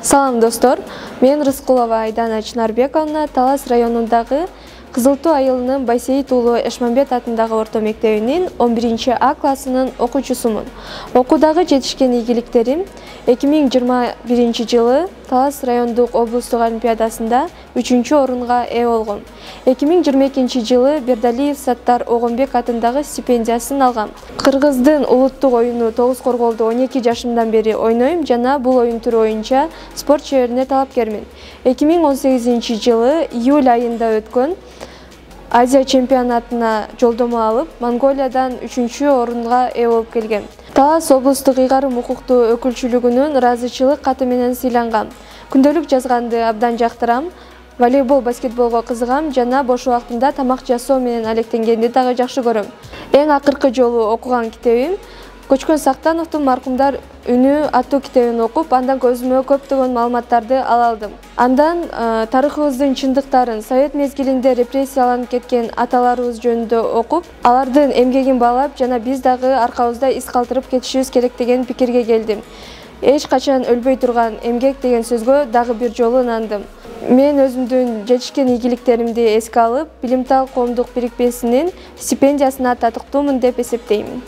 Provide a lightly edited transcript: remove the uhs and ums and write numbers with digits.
Салам достор, мен Рыскулова Айдана Чынарбековна Талас районундагы Кызылтуу айылынын Байсейит уулу Эшмамбет атындагы орто мектебинин 11-А классынын окуучусумун. Окуудагы жетишкен ийгиликтерим 2021 жылы Талас райондук облустук олимпиадасында 3-орунга ээ болгом. 2022 жылы Бердалиев Саттар Огонбек атындагы стипендиясын алгам. Кыргыздын улуттук оюну тогуз корголду 12 жашымдан бери ойнойм жана бул оюн түрү боюнча спорт шеберине талапкермин. 2018 жылы июль айында өткөн Азия чемпионатына жолдомо алып, Монголиядан 3-орунга ээ болуп келгем. Талас облустук ыйгарым укуктуу өкүлчүлүгүнүн ыраазычылык каты менен сыйлангам. Күндөлүк жазганды абдан жактырам. Волейбол, баскетболго кызыгам жана бош убактымда тамак жасоо менен алектенгенди дагы жакшы көрөм. Эң акыркы жолу окуган китебим Көчкөн Сактановдун Маркумдар үнү аттуу китебин окуп, андан көзүмө көптөгөн маалыматтарды ала алдым. Андан тарыхыбыздын чындыктарын, совет мезгилинде репрессияланып кеткен аталарыбыз жөнүндө окуп, алардын эмгегин баалап жана биз дагы аркабызда из калтырып кетишибиз керек деген пикирге келдим. Эч качан өлбөй турган эмгек деген сөзгө дагы бир жолу ынандым. Мен өзүмдүн жетишкен ийгиликтеримди эске алып, Билимтал коомдук бирикмесинин стипендиясына татыктуумун деп эсептейм.